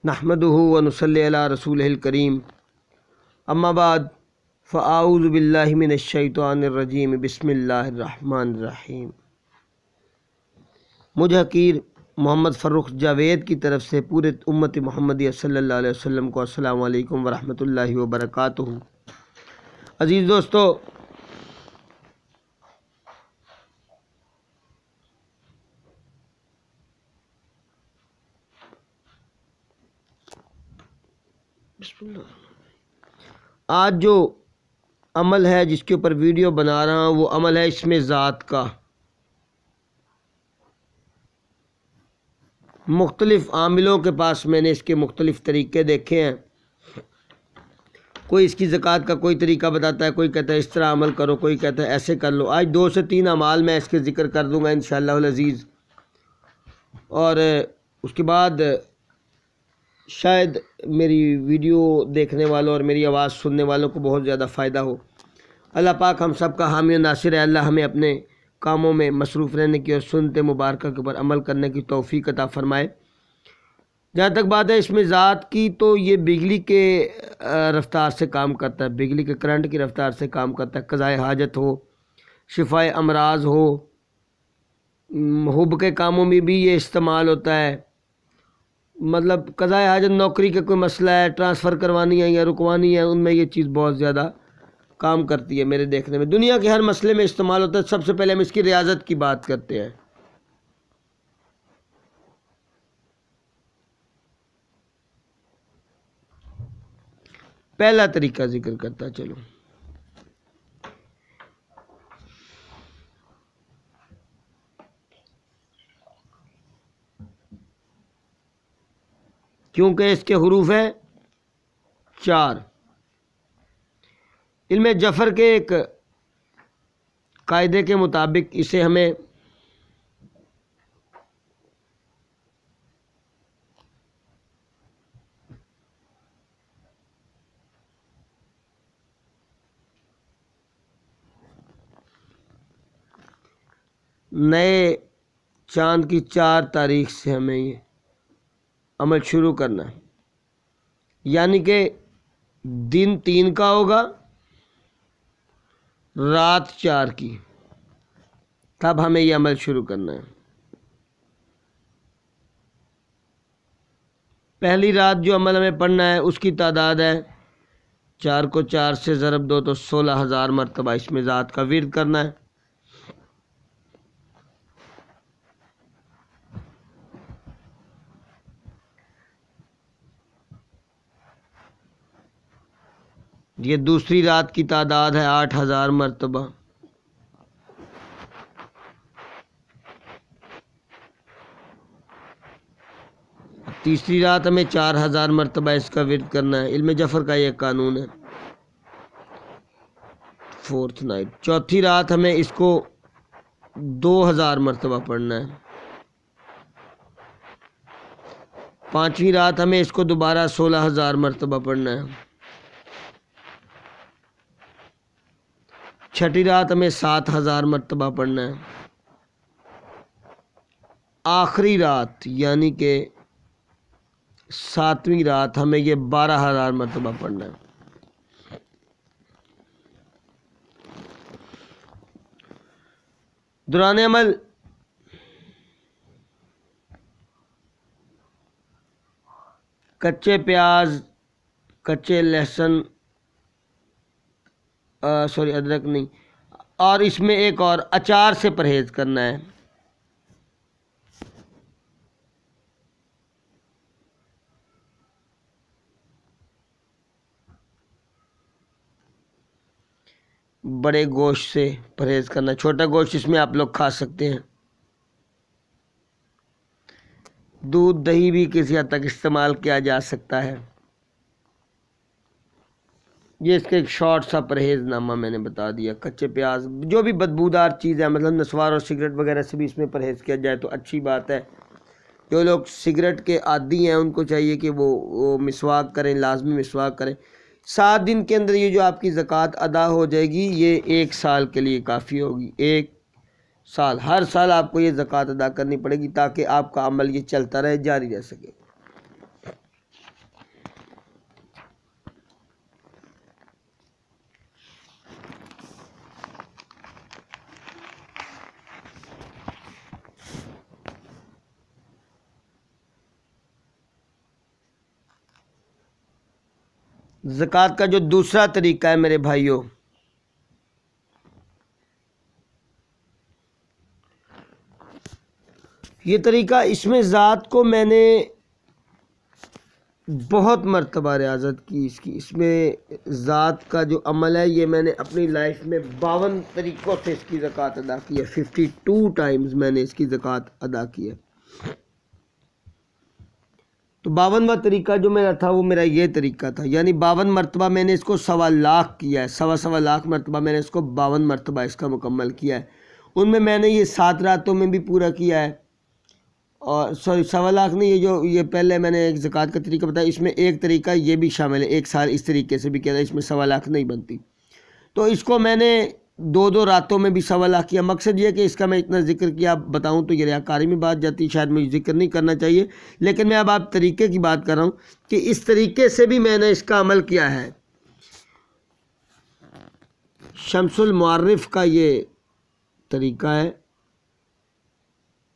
नहमदुहु व नुसल्ली अला रसूलिहिल करीम। अम्मा बाद फ़अऊज़ु बिल्लाहि मिनश शैतानिर रजीम। बिस्मिल्लाहिर रहमानिर रहीम। मुझ हकीर मोहम्मद फ़र्रुख जावेद की तरफ से पूरे उम्मत मोहम्मदिया सल्लल्लाहु अलैहि वसल्लम को अस्सलामु अलैकुम व रहमतुल्लाहि व बरकातुहू। अज़ीज़ दोस्तों, आज जो अमल है जिसके ऊपर वीडियो बना रहा हूँ वो अमल है इसमें ज़ात का। मुख्तलिफ़ आमिलों के पास मैंने इसके मुख्तलिफ़ तरीक़े देखे हैं। कोई इसकी ज़कात का कोई तरीका बताता है, कोई कहता है इस तरह अमल करो, कोई कहता है ऐसे कर लो। आज 2 से 3 अमाल मैं इसके ज़िक्र कर दूँगा इंशाअल्लाह अज़ीज़। और उसके बाद शायद मेरी वीडियो देखने वालों और मेरी आवाज़ सुनने वालों को बहुत ज़्यादा फ़ायदा हो। अल्लाह पाक हम सब का हामी और नासिर है। अल्लाह हमें अपने कामों में मसरूफ़ रहने की और सुनते मुबारक के ऊपर अमल करने की तौफ़ीक़ अता फ़रमाए। जहाँ तक बात है इसमें ज़ात की, तो ये बिजली के रफ़्तार से काम करता है, बिजली के करंट की रफ़्तार से काम करता है। क़ज़ाए हाजत हो, शिफ़ाए अमराज़ हो, हुब के कामों में भी ये इस्तेमाल होता है। मतलब क़ज़ाए हाजत, नौकरी का कोई मसला है, ट्रांसफ़र करवानी है या रुकवानी है, उनमें ये चीज़ बहुत ज़्यादा काम करती है मेरे देखने में। दुनिया के हर मसले में इस्तेमाल होता है। सबसे पहले हम इसकी रियाज़त की बात करते हैं। पहला तरीका जिक्र करता चलो। क्योंकि इसके हुरूफ है 4। इल्म जफ़र के एक कायदे के मुताबिक इसे हमें नए चाँद की 4 तारीख से हमें ये अमल शुरू करना है। यानी कि दिन 3 का होगा, रात 4 की, तब हमें ये अमल शुरू करना है। पहली रात जो अमल हमें पढ़ना है उसकी तादाद है 4 को 4 से ज़रब दो तो 16,000 मरतबा इसमें ज़ात का विर्द करना है। ये दूसरी रात की तादाद है 8,000 मरतबा। तीसरी रात हमें 4,000 मरतबा इसका विर्द करना है। इल्म जफ़र का ये कानून है। 4th night. चौथी रात हमें इसको 2,000 मरतबा पढ़ना है। 5वीं रात हमें इसको दोबारा 16,000 मरतबा पढ़ना है। छठी रात हमें 7,000 मरतबा पढ़ना है। आखिरी रात यानी कि 7वीं रात हमें ये 12,000 मरतबा पढ़ना है। दौरान अमल कच्चे प्याज, कच्चे लहसुन, अदरक नहीं, और इसमें एक और अचार से परहेज़ करना है। बड़े गोश्त से परहेज़ करना है। छोटा गोश्त इसमें आप लोग खा सकते हैं। दूध दही भी किसी हद तक इस्तेमाल किया जा सकता है। ये इसका एक शॉर्ट सा परहेज़नामा मैंने बता दिया। कच्चे प्याज, जो भी बदबूदार चीज़ है, मतलब नस्वार और सिगरेट वगैरह से भी इसमें परहेज़ किया जाए तो अच्छी बात है। जो लोग सिगरेट के आदी हैं उनको चाहिए कि वो मिसवाक करें, लाजमी मिसवाक करें। 7 दिन के अंदर ये जो आपकी ज़कात अदा हो जाएगी, ये 1 साल के लिए काफ़ी होगी। 1 साल, हर साल आपको ये ज़कात अदा करनी पड़ेगी ताकि आपका अमल ये चलता रहे, जारी रह सके। ज़कात का जो दूसरा तरीका है मेरे भाइयों, ये तरीका, इसमें ज़ात को मैंने बहुत मर्तबा रियाजत की इसकी। इसमें ज़ात का जो अमल है ये मैंने अपनी लाइफ में 52 तरीक़ों से इसकी ज़कात अदा की है। 52 टाइम्स मैंने इसकी ज़कात अदा की है। तो 52वां तरीका जो मेरा था वो मेरा ये तरीका था, यानी 52 मरतबा मैंने इसको 1.25 लाख किया है। 1.25 लाख मरतबा मैंने इसको 52 मरतबा इसका मुकम्मल किया है। उनमें मैंने ये 7 रातों में भी पूरा किया है, और सॉरी 1.25 लाख नहीं, ये पहले मैंने एक ज़कात का तरीका बताया, इसमें एक तरीका ये भी शामिल है, एक साल इस तरीके से भी किया था, इसमें 1.25 लाख नहीं बनती। तो इसको मैंने 2 रातों में भी 1.25 लाख किया। मकसद ये कि इसका मैं इतना जिक्र किया बताऊं तो ये रियाकारी में बात जाती, शायद मुझे जिक्र नहीं करना चाहिए, लेकिन मैं अब आप तरीके की बात कर रहा हूँ कि इस तरीके से भी मैंने इसका अमल किया है। शम्सुल मुअर्रिफ का ये तरीका है।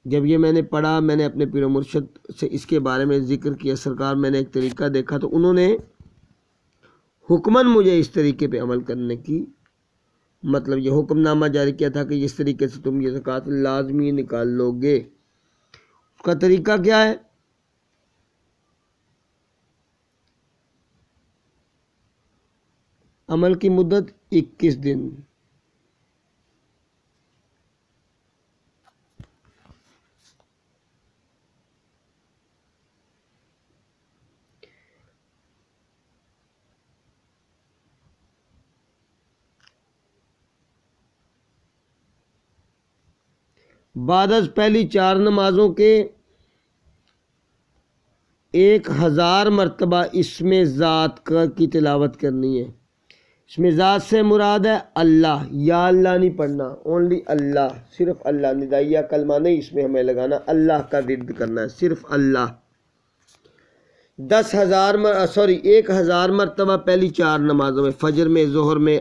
जब ये मैंने पढ़ा, मैंने अपने पीर मुर्शद से इसके बारे में ज़िक्र किया, सरकार मैंने एक तरीका देखा तो उन्होंने हुक्मन मुझे इस तरीके पे अमल करने की, मतलब ये हुक्मनामा जारी किया था कि इस तरीके से तुम ये ज़कात लाजमी निकाल लोगे। उसका तरीका क्या है? अमल की मुद्दत 21 दिन। बाद पहली 4 नमाज़ों के 1000 मरतबा इसमें ज़ात की तिलावत करनी है। इसमें ज़ात से मुराद है अल्लाह, या अल्लाह नहीं पढ़ना, ओनली अल्लाह, सिर्फ अल्लाह, निदाइया कलमा नहीं इसमें हमें लगाना, अल्लाह का विर्द करना है, सिर्फ अल्लाह। 1000 मरतबा पहली 4 नमाज़ों में, फजर में, ज़ोहर में,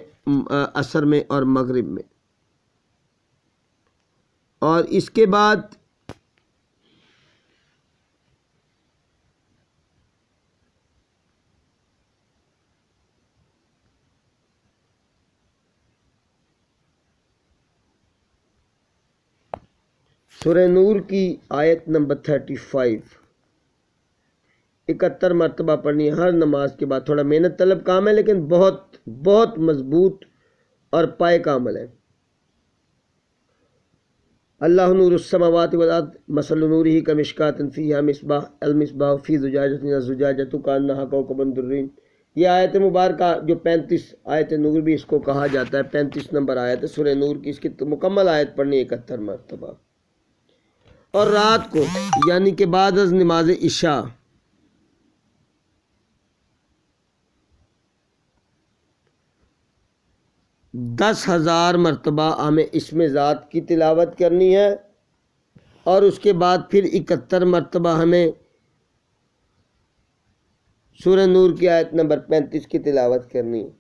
असर में और मगरिब में। और इसके बाद सूरह नूर की आयत नंबर 35 71 मरतबा पढ़नी है हर नमाज के बाद। थोड़ा मेहनत तलब काम है, लेकिन बहुत बहुत मजबूत और पाए का अमल है। अल्लाह नूरुस समावाति वल अर्द मसलु नूरिही कमिशकातिन फीहा मिस्बाह अल मिस्बाह फी ज़ुजाजतिन ज़ुजाजतु कान्नहा कौकबुन दुर्रीन। ये आयत मुबारक जो 35 आयत नूर भी इसको कहा जाता है, 35 नंबर आयत सूरह नूर की। इसकी तो मुकम्मल आयत पढ़नी 71 मरतबा। और रात को यानी कि बाद अज़ नमाज इशा दस 10,000 मरतबा हमें इसमें ज़ात की तिलावत करनी है। और उसके बाद फिर 71 मरतबा हमें सूरह नूर की आयत नंबर 35 की तिलावत करनी है।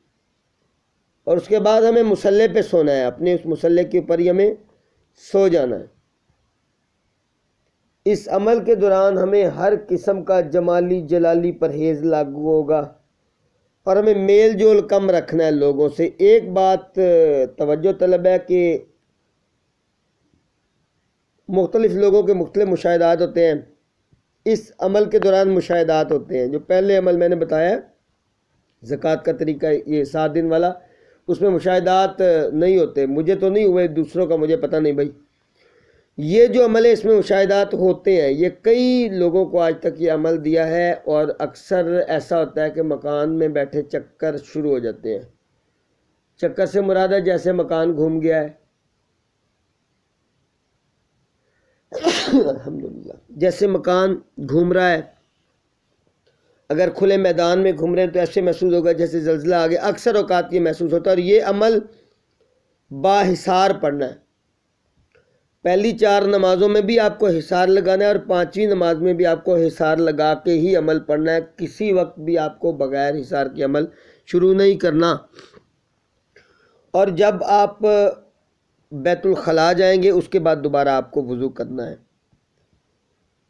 और उसके बाद हमें मुसल्ले पे सोना है, अपने उस मुसल्ले के ऊपर ही हमें सो जाना है। इस अमल के दौरान हमें हर किस्म का जमाली जलाली परहेज़ लागू होगा और हमें मेल जोल कम रखना है लोगों से। एक बात तवज्जो तलब है कि मुख्तलिफ़ लोगों के मुख्तलिफ मुशाहिदात होते हैं। इस अमल के दौरान मुशाहिदात होते हैं। जो पहले अमल मैंने बताया ज़कात का तरीका, ये 7 दिन वाला, उसमें मुशाहिदात नहीं होते। मुझे तो नहीं हुए, दूसरों का मुझे पता नहीं भाई। ये जो अमल है इसमें मुशाहिदात होते हैं। ये कई लोगों को आज तक ये अमल दिया है और अक्सर ऐसा होता है कि मकान में बैठे चक्कर शुरू हो जाते हैं। चक्कर से मुराद है जैसे मकान घूम गया है, अल्हम्दुलिल्लाह, जैसे मकान घूम रहा है। अगर खुले मैदान में घूम रहे हैं तो ऐसे महसूस होगा जैसे ज़ल्ज़ला आ गया। अक्सर औकात ये महसूस होता है। और ये अमल बाहिसार पढ़ना है। पहली 4 नमाज़ों में भी आपको हिसार लगाना है और 5वीं नमाज में भी आपको हिसार लगा के ही अमल पढ़ना है। किसी वक्त भी आपको बगैर हिसार के अमल शुरू नहीं करना। और जब आप बैतुल खला जाएंगे उसके बाद दोबारा आपको वज़ू करना है।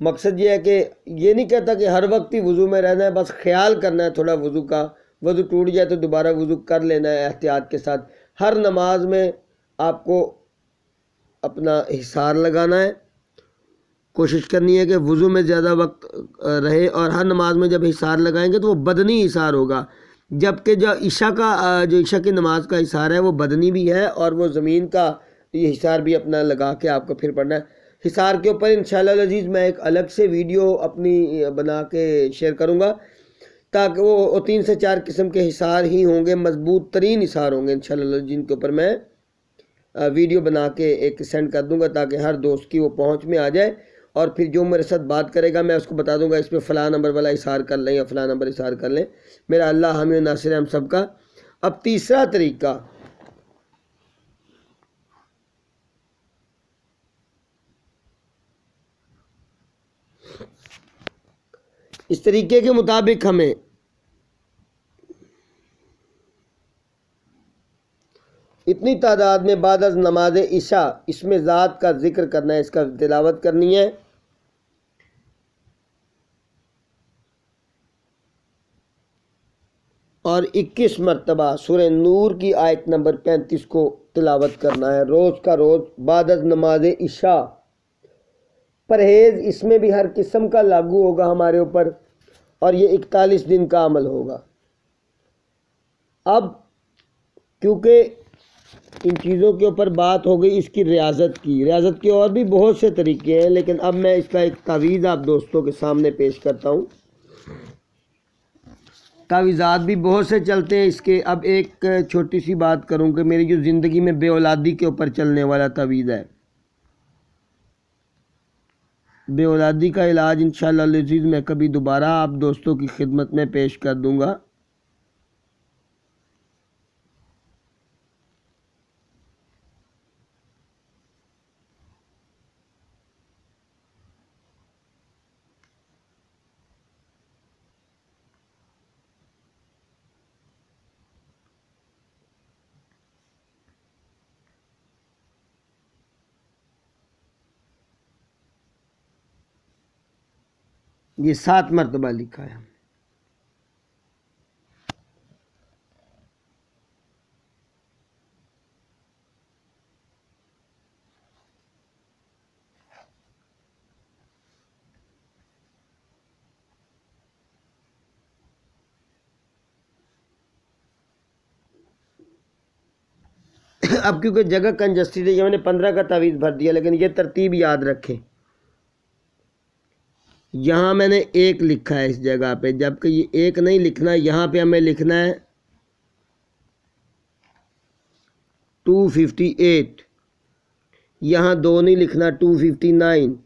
मकसद ये है कि ये नहीं कहता कि हर वक्त ही वज़ू में रहना है, बस ख्याल करना है थोड़ा वज़ू का, वज़ू टूट जाए तो दोबारा वज़ू कर लेना है एहतियात के साथ। हर नमाज में आपको अपना हिसार लगाना है, कोशिश करनी है कि वज़ू में ज़्यादा वक्त रहे, और हर नमाज में जब हिसार लगाएंगे तो वो बदनी हिसार होगा, जबकि जो ईशा की नमाज का हिसार है वो बदनी भी है, और वो ज़मीन का ये हिसार भी अपना लगा के आपको फिर पढ़ना है। हिसार के ऊपर इंशाअल्लाह अज़ीज़ मैं एक अलग से वीडियो अपनी बना के शेयर करूँगा, ताकि वो 3 से 4 किस्म के हिसार ही होंगे, मजबूत तरीन हिसार होंगे इंशाअल्लाह, जिनके ऊपर मैं वीडियो बना के एक सेंड कर दूंगा, ताकि हर दोस्त की वो पहुंच में आ जाए। और फिर जो मेरे साथ बात करेगा मैं उसको बता दूंगा इस पर फ़लाँ नंबर वाला इशार कर लें या फ़लाँ नंबर इशार कर लें। मेरा अल्लाह हामी नासिर हम सबका। अब तीसरा तरीका, इस तरीके के मुताबिक हमें इतनी तादाद में बाद अज़ नमाज इशा इसमें ज़ात का ज़िक्र करना है, इसका तिलावत करनी है। और 21 मरतबा सूरह नूर की आयत नंबर 35 को तिलावत करना है रोज़ का रोज़ बाद अज़ नमाज इशा। परहेज़ इसमें भी हर किस्म का लागू होगा हमारे ऊपर, और ये 41 दिन का अमल होगा। अब क्योंकि इन चीज़ों के ऊपर बात हो गई इसकी रियाजत के और भी बहुत से तरीके हैं, लेकिन अब मैं इसका एक तावीज़ आप दोस्तों के सामने पेश करता हूँ। तावीज़ात भी बहुत से चलते हैं इसके। अब एक छोटी सी बात करूँ कि मेरी जो ज़िंदगी में बेऔलादी के ऊपर चलने वाला तावीज़ है, बेऔलादी का इलाज इंशाअल्लाह अज़ीज़ मैं कभी दोबारा आप दोस्तों की खिदमत में पेश कर दूँगा। ये 7 मरतबा लिखा है। अब क्योंकि जगह कंजस्टेड है, मैंने 15 का तावीज़ भर दिया, लेकिन ये तरतीब याद रखें। यहाँ मैंने एक लिखा है इस जगह पे, जबकि ये एक नहीं लिखना, यहाँ पे हमें लिखना है 258। यहाँ 2 नहीं लिखना, 259,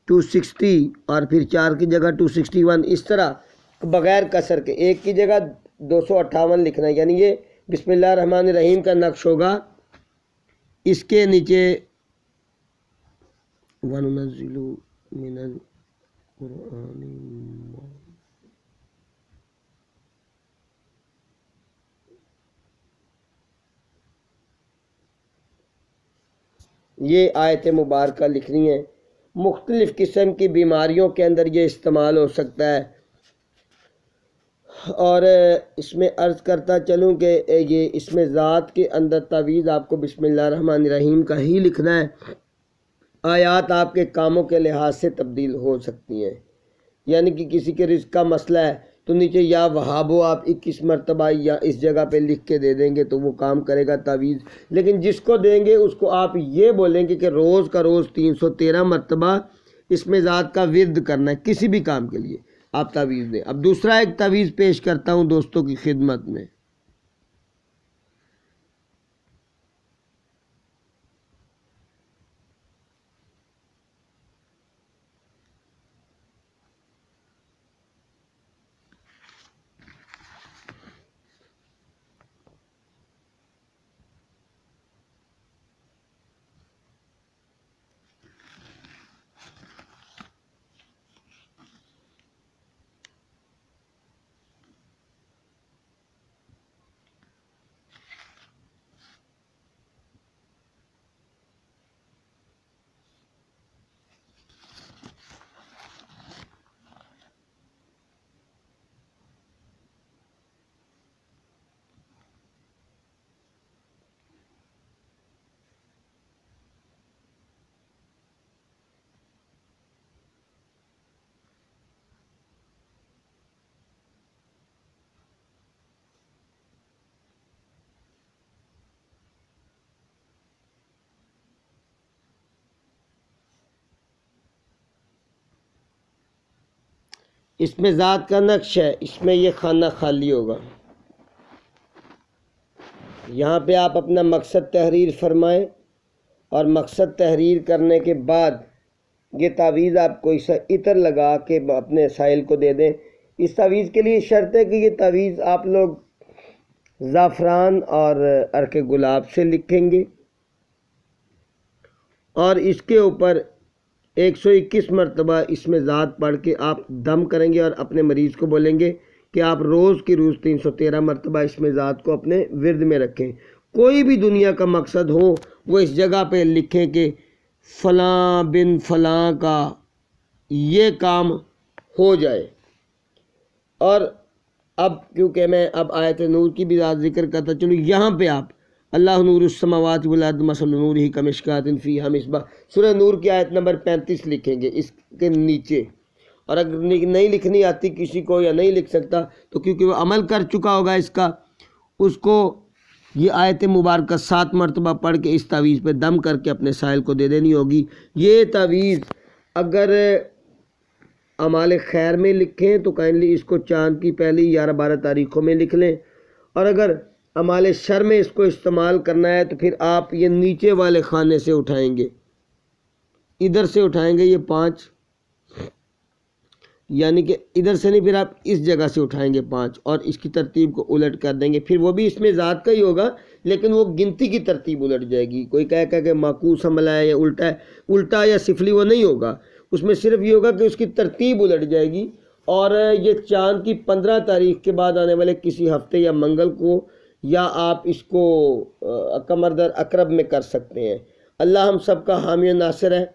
260, और फिर 4 की जगह 261। इस तरह बग़ैर कसर के एक की जगह 258 लिखना है। यानी ये बिस्मिल्लाह रहमान रहीम का नक्श होगा। इसके नीचे वनुनज़्ज़िलु मिनल कुरआनी, ये आयत मुबारका लिखनी है। मुख्तलिफ़ किस्म की बीमारियों के अंदर ये इस्तेमाल हो सकता है। और इसमें अर्ज़ करता चलूँ कि ये इसमें ज़ात के अंदर तावीज़ आपको बिस्मिल्लाह रहमान रहीम का ही लिखना है। आयात आपके कामों के लिहाज से तब्दील हो सकती हैं, यानी कि किसी के रिज़्क़ का मसला है तो नीचे या वहाबो आप 21 मरतबा या इस जगह पे लिख के दे देंगे तो वो काम करेगा तावीज़। लेकिन जिसको देंगे उसको आप ये बोलेंगे कि रोज़ का रोज़ 313 मरतबा इसमें ज़ात का विर्द करना है, किसी भी काम के लिए आप तावीज़ दें। अब दूसरा एक तावीज़ पेश करता हूँ दोस्तों की खिदमत में। इसमें ज़ात का नक्श है, इसमें ये खाना खाली होगा। यहाँ पे आप अपना मकसद तहरीर फरमाएं और मकसद तहरीर करने के बाद ये तावीज़ आपको इस इतर लगा के अपने साहिल को दे दें। इस तावीज़ के लिए शर्त है कि ये तावीज़ आप लोग ज़ाफ़रान और अर्क गुलाब से लिखेंगे और इसके ऊपर 121 मरतबा इसमें ज़ात पढ़ के आप दम करेंगे और अपने मरीज़ को बोलेंगे कि आप रोज़ की रोज़ 313 मरतबा इसमें ज़ात को अपने विरद में रखें। कोई भी दुनिया का मकसद हो वो इस जगह पे लिखें कि फ़लाँ बिन फ़लाँ का ये काम हो जाए। और अब क्योंकि मैं अब आयत नूर की भी ज़िक्र करता चलूँ, यहाँ पे आप अल्लाह नूरुस समावाति वल अर्द मसलु नूरिही कमिश्कातिन फ़ीहा मिस्बाह सूरह नूर की आयत नंबर 35 लिखेंगे इसके नीचे। और अगर नहीं लिखनी आती किसी को या नहीं लिख सकता तो क्योंकि वो अमल कर चुका होगा इसका, उसको ये आयत मुबारक 7 मरतबा पढ़ के इस तावीज़ पे दम करके अपने साहिल को दे देनी होगी। ये तावीज़ अगर अमाल खैर में लिखें तो काइंडली इसको चाँद की पहली 11-12 तारीख़ों में लिख लें, और अगर अमाल शर में इसको इस्तेमाल करना है तो फिर आप ये नीचे वाले खाने से उठाएंगे, इधर से उठाएंगे ये 5, यानी कि इधर से नहीं, फिर आप इस जगह से उठाएंगे 5 और इसकी तरतीब को उलट कर देंगे। फिर वो भी इसमें ज़ात का ही होगा लेकिन वो गिनती की तरतीब उलट जाएगी। कोई कह के माकूस हमला है या उल्टा है, उल्टा या सिफली वो नहीं होगा, उसमें सिर्फ ये होगा कि उसकी तरतीब उलट जाएगी। और ये चाँद की 15 तारीख़ के बाद आने वाले किसी हफ्ते या मंगल को, या आप इसको कमर दर अकरब में कर सकते हैं। अल्लाह हम सब का हामी और नासिर है।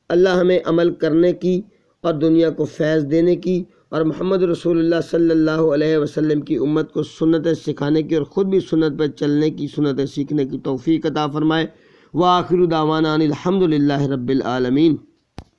अल्लाह हमें अमल करने की और दुनिया को फैज़ देने की और मोहम्मद रसूलुल्लाह सल्लल्लाहु अलैहि वसल्लम की उम्मत को सुन्नतें सिखाने की और ख़ुद भी सुन्नत पर चलने की, सुन्नतें सीखने की तौफ़ीक़ अता फ़रमाए। व आखिरु दावाना अनिल हम्दुलिल्लाहि रब्बिल आलमीन।